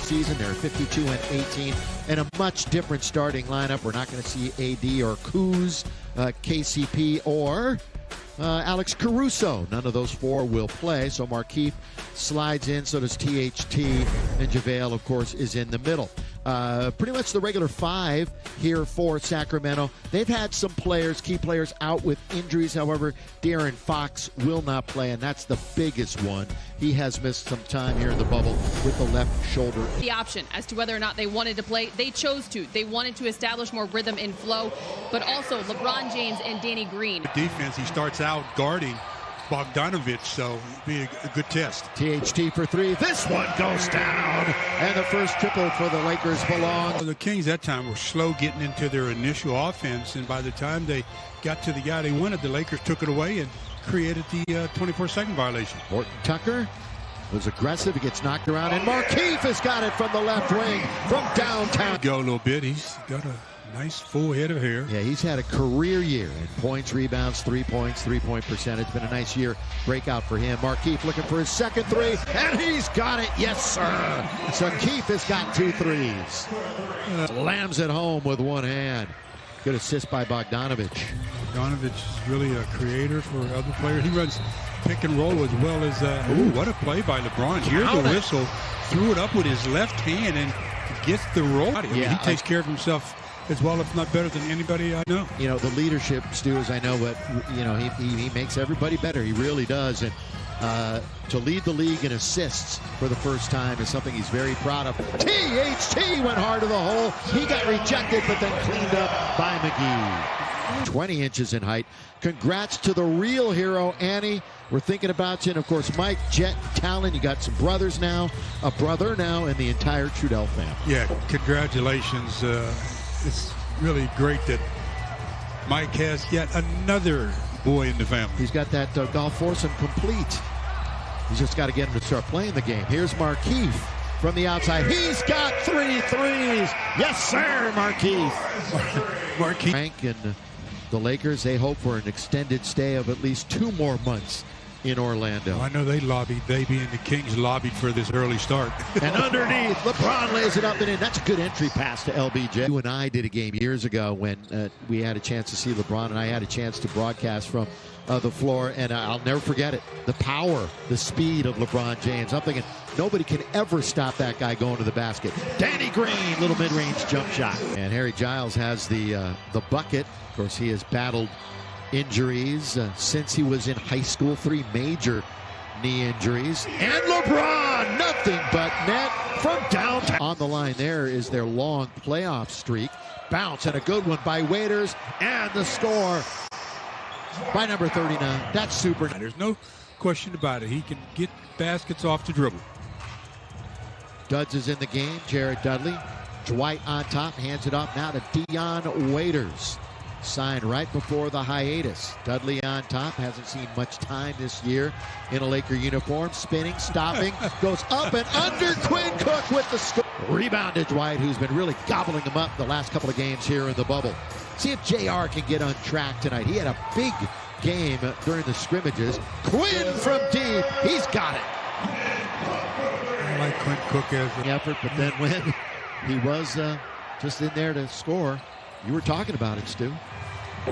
season. They're 52-18, and a much different starting lineup. We're not going to see AD or Kuz, KCP, or Alex Caruso. None of those four will play, so Markieff slides in, so does THT, and JaVale, of course, is in the middle. Pretty much the regular five here for Sacramento. They've had some players, key players, out with injuries. However, De'Aaron Fox will not play, and that's the biggest one. He has missed some time here in the bubble with the left shoulder. The option as to whether or not they wanted to play, they chose to. They wanted to establish more rhythm and flow, but also LeBron James and Danny Green. Defense, he starts out guarding Bogdanovic, so it'll be a good test. THT for three. This one goes down, and the first triple for the Lakers belongs. The Kings that time were slow getting into their initial offense, and by the time they got to the guy they wanted, the Lakers took it away and created the 24-second violation. Horton Tucker was aggressive. He gets knocked around, and Markieff has got it from the left wing from downtown. Go a little bit. He's got a nice full head of hair. Yeah, he's had a career year in points, rebounds, 3 points, three-point percentage. Been a nice year breakout for him. Markieff looking for his second three, and he's got it. Yes, sir. So Keith has got 2 threes. Slams it home with one hand. Good assist by Bogdanovic. Bogdanovic is really a creator for other players. He runs pick and roll as well as what a play by LeBron. Here's the whistle. Threw it up with his left hand and gets the roll. I mean, he takes care of himself as well, if not better than anybody I know. You know, the leadership, Stu, as I know, but you know, he makes everybody better. He really does. And to lead the league in assists for the first time is something he's very proud of. THT went hard to the hole. He got rejected, but then cleaned up by McGee. 20 inches in height. Congrats to the real hero, Annie. We're thinking about you. And, of course, Mike, Jet, Talon. You got some brothers now, a brother now, and the entire Trudell family. Yeah, congratulations. It's really great that Mike has yet another boy in the family. He's got that golf foursome complete. He's just got to get him to start playing the game. Here's Markieff from the outside. He's got 3 threes. Yes, sir, Markieff. Markieff. Frank and the Lakers, they hope for an extended stay of at least 2 more months in Orlando. Well, I know they being the Kings lobbied for this early start. And underneath, LeBron lays it up and in. That's a good entry pass to LBJ. You and I did a game years ago when we had a chance to see LeBron, and I had a chance to broadcast from the floor, and I'll never forget it. The power, the speed of LeBron James. I'm thinking nobody can ever stop that guy going to the basket. Danny Green, little mid-range jump shot. And Harry Giles has the bucket. Of course, he has battled injuries since he was in high school. 3 major knee injuries. And LeBron, nothing but net from downtown. On the line there is their long playoff streak. Bounce and a good one by Waiters, and the score by number 39. That's super. There's no question about it. He can get baskets off the dribble. Duds is in the game. Jared Dudley. Dwight on top, hands it off now to Dion Waiters. Signed right before the hiatus. Dudley on top, hasn't seen much time this year in a Laker uniform. Spinning, stopping, goes up and under. Quinn Cook with the score. Rebounded Dwight, who's been really gobbling him up the last couple of games here in the bubble. See if JR can get on track tonight. He had a big game during the scrimmages. Quinn from deep, he's got it. I like Quinn Cook as an effort, but then when he was just in there to score, you were talking about it, Stu.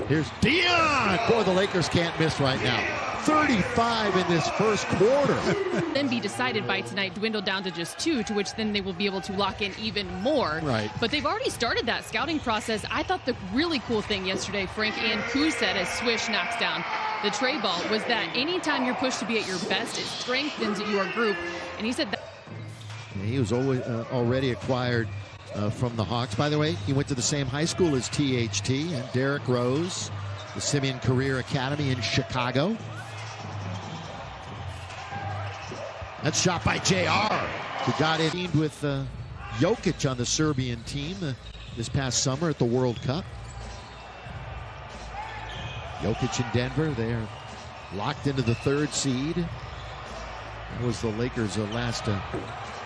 Here's Dion. Boy, the Lakers can't miss right now. 35 in this first quarter. Then be decided by tonight, dwindle down to just 2, to which then they will be able to lock in even more. Right. But they've already started that scouting process. I thought the really cool thing yesterday, Frank and Kuz said as Swish knocks down the tray ball, was that anytime you're pushed to be at your best, it strengthens your group. And he said that. Yeah, he was always already acquired from the Hawks. By the way, he went to the same high school as THT and Derrick Rose, the Simeon Career Academy in Chicago. That's shot by JR, who got in with Jokic on the Serbian team this past summer at the World Cup. Jokic in Denver, they're locked into the 3rd seed. That was the Lakers' last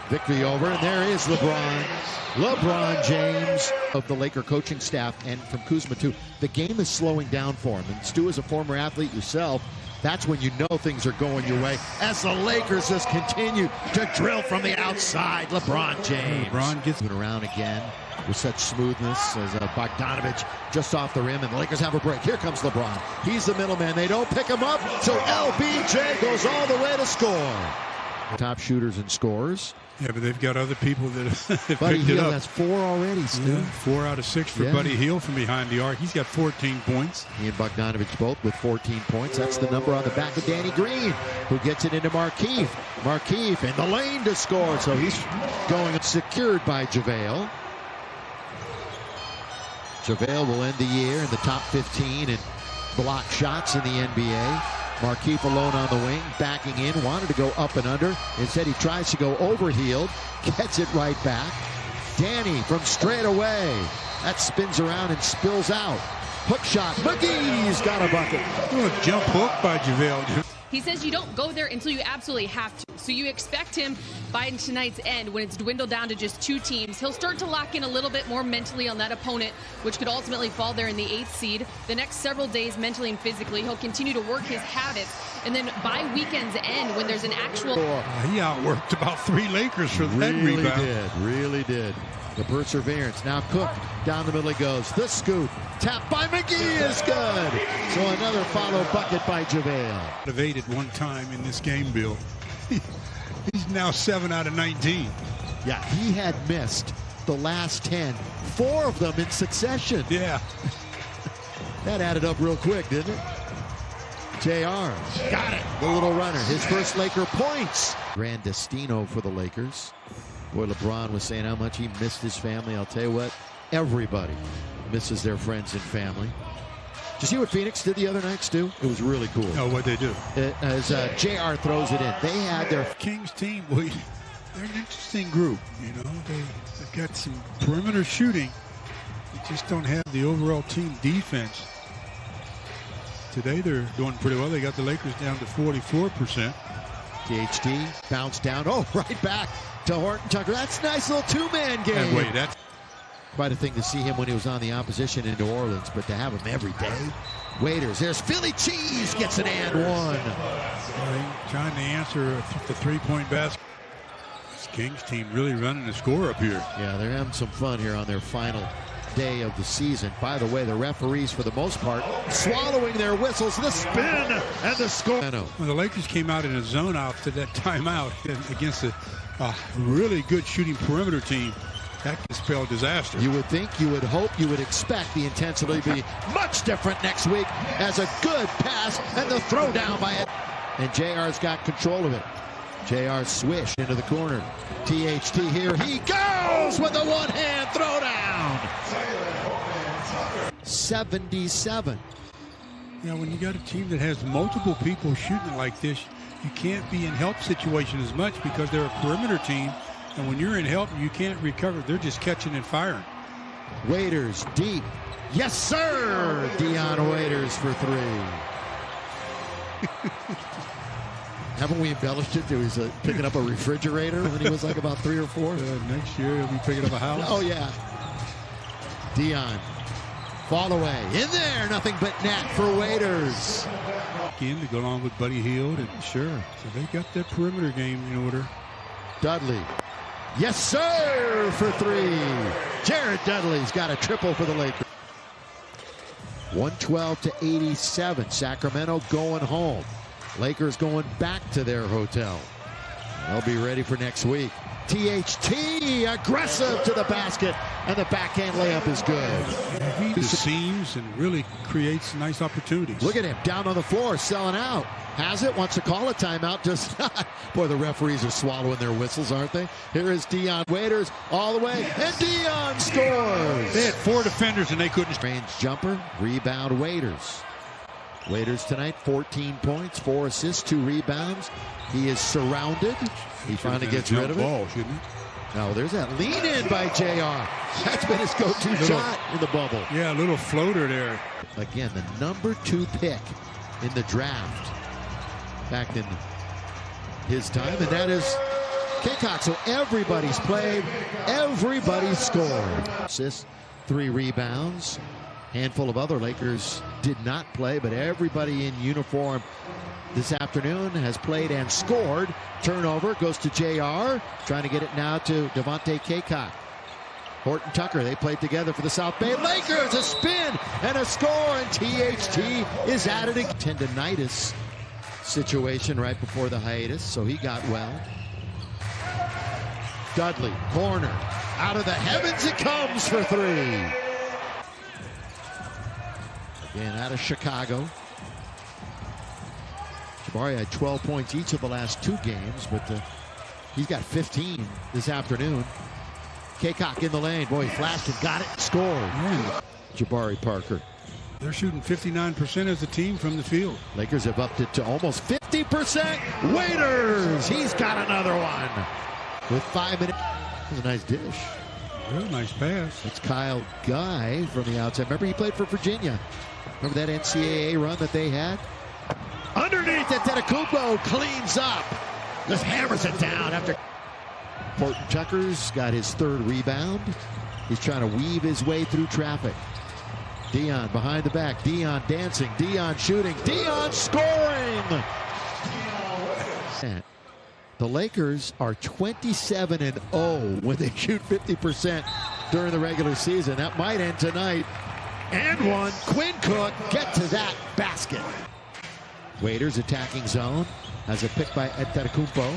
victory over, and there is LeBron James of the Laker coaching staff, and from Kuzma too. The game is slowing down for him, and Stu, as a former athlete yourself, That's when you know things are going your way as the Lakers just continue to drill from the outside. LeBron James. LeBron gets around again with such smoothness as Bogdanovich just off the rim, and the Lakers have a break. Here comes LeBron. He's the middleman. They don't pick him up, so LBJ goes all the way to score. Top shooters and scorers. Yeah, but they've got other people that have Buddy picked it Hield up. has 4 already, Stu. Yeah, 4 out of 6 for Buddy Hield from behind the arc. He's got 14 points. He and Bogdanovich both with 14 points. That's the number on the back of Danny Green, who gets it into Markieff. Markieff in the lane to score, so he's going secured by JaVale. JaVale will end the year in the top 15 in block shots in the NBA. Markieff alone on the wing, backing in, wanted to go up and under. Instead, he tries to go over Hield, gets it right back. Danny from straight away. That spins around and spills out. Hook shot. McGee's got a bucket. Oh, a jump hook by JaVale. He says you don't go there until you absolutely have to. So you expect him by tonight's end, when it's dwindled down to just 2 teams, he'll start to lock in a little bit more mentally on that opponent, which could ultimately fall there in the 8th seed. The next several days, mentally and physically, he'll continue to work his habits. And then by weekend's end, when there's an actual... He outworked about 3 Lakers for that rebound. Really did. The perseverance. Now Cook down the middle he goes. The scoop. Tap by McGee is good. So another follow bucket by JaVale. Of 8 at one time in this game, Bill. He's now 7 out of 19. Yeah, he had missed the last 10. 4 of them in succession. Yeah. That added up real quick, didn't it? JR. Got it. The little runner. His first Laker points. Grandestino for the Lakers. Boy, LeBron was saying how much he missed his family. I'll tell you what, everybody misses their friends and family. Did you see what Phoenix did the other night, Stu? It was really cool. Oh, what'd they do? As JR throws it in. They had their... Kings team, well, they're an interesting group. You know, they've got some perimeter shooting. They just don't have the overall team defense. Today they're doing pretty well. They got the Lakers down to 44%. THT bounced down. Oh, right back to Horton Tucker. That's a nice little 2-man game. And wait, that's quite a thing to see him when he was on the opposition in New Orleans, but to have him every day. Waiters, there's Philly Cheese, gets an and one. Trying to answer the 3-point basket. This Kings team really running the score up here. Yeah, they're having some fun here on their final day of the season. By the way, the referees, for the most part, swallowing their whistles. The spin and the score. Well, the Lakers came out in a zone out to that timeout against a really good shooting perimeter team. That can spell disaster. You would think, you would hope, you would expect the intensity to be much different next week as a good pass and the throwdown by it. And JR's got control of it. JR swish into the corner. THT here. He goes with the one-hand throwdown. 77. Yeah, when you got a team that has multiple people shooting like this, you can't be in help situation as much because they're a perimeter team. And when you're in help, you can't recover. They're just catching and firing. Waiters deep. Yes, sir. Dion Waiters for 3. Haven't we embellished it? He was picking up a refrigerator when he was like about 3 or 4. Next year, he'll be picking up a house. Oh, yeah. Dion. Fall away. In there. Nothing but net for Waiters. In to go along with Buddy Hield. And sure. So they got that perimeter game in order. Dudley. Yes, sir, for 3. Jared Dudley's got a triple for the Lakers. 112-87. Sacramento going home. Lakers going back to their hotel. They'll be ready for next week. THT aggressive to the basket, and the backhand layup is good. He seams and really creates nice opportunities. Look at him down on the floor, selling out. Has it, wants to call a timeout, does not. Boy, the referees are swallowing their whistles, aren't they? Here is Dion Waiters all the way, and Dion scores. They had 4 defenders and they couldn't. Strange jumper, rebound Waiters. Waiters tonight, 14 points, 4 assists, 2 rebounds. He is surrounded. He finally gets rid of it. Ball, shouldn't he? Now there's that lean in by JR. That's been his go-to shot in the bubble. Yeah, a little floater there. Again, the number 2 pick in the draft back in his time, and that is Kaycock. So everybody's played, everybody's scored. Assists, 3 rebounds. Handful of other Lakers did not play, but everybody in uniform this afternoon has played and scored. Turnover goes to JR. Trying to get it now to Devontae Cacok. Horton Tucker, they played together for the South Bay Lakers. A spin and a score, and THT is at it. Tendonitis situation right before the hiatus, so he got well. Dudley, corner. Out of the heavens it comes for three. Again, out of Chicago. Jabari had 12 points each of the last 2 games, but he's got 15 this afternoon. Cacok in the lane. Boy, he flashed and got it. Scored. Man. Jabari Parker. They're shooting 59% as a team from the field. Lakers have upped it to almost 50%. Waiters, he's got another one. With 5 minutes. That's a nice dish. Real nice pass. It's Kyle Guy from the outside. Remember, he played for Virginia. Remember that NCAA run that they had? Underneath, Antetokounmpo cleans up. Just hammers it down after. Horton Tucker's got his 3rd rebound. He's trying to weave his way through traffic. Dion behind the back. Dion dancing. Dion shooting. Dion scoring. The Lakers are 27-0 when they shoot 50% during the regular season. That might end tonight. And one. Quinn Cook get to that basket. Waiters attacking zone. Has a pick by Antetokounmpo.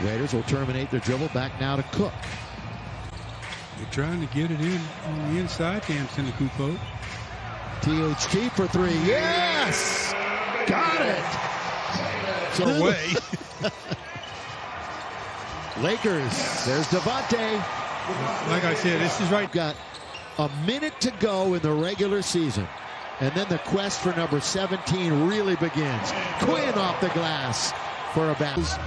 Waiters will terminate their dribble. Back now to Cook. They're trying to get it in on the inside to Antetokounmpo. THT for 3. Yes! Got it! So away. Lakers. There's Devontae. Like I said, this is right. Got a minute to go in the regular season. And then the quest for number 17 really begins. Quinn off the glass for a bounce.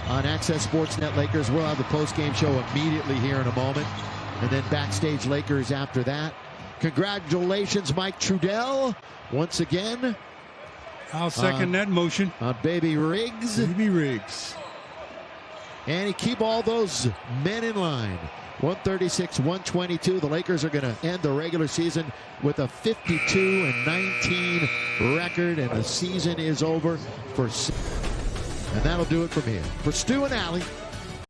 On Access Sportsnet Lakers, we'll have the post-game show immediately here in a moment. And then Backstage Lakers after that. Congratulations, Mike Trudell, once again. I'll second that motion. On Baby Riggs. Baby Riggs. And he keep all those men in line. 136-122. The Lakers are going to end the regular season with a 52-19 record, and the season is over for. And that'll do it from here. For Stu and Allie,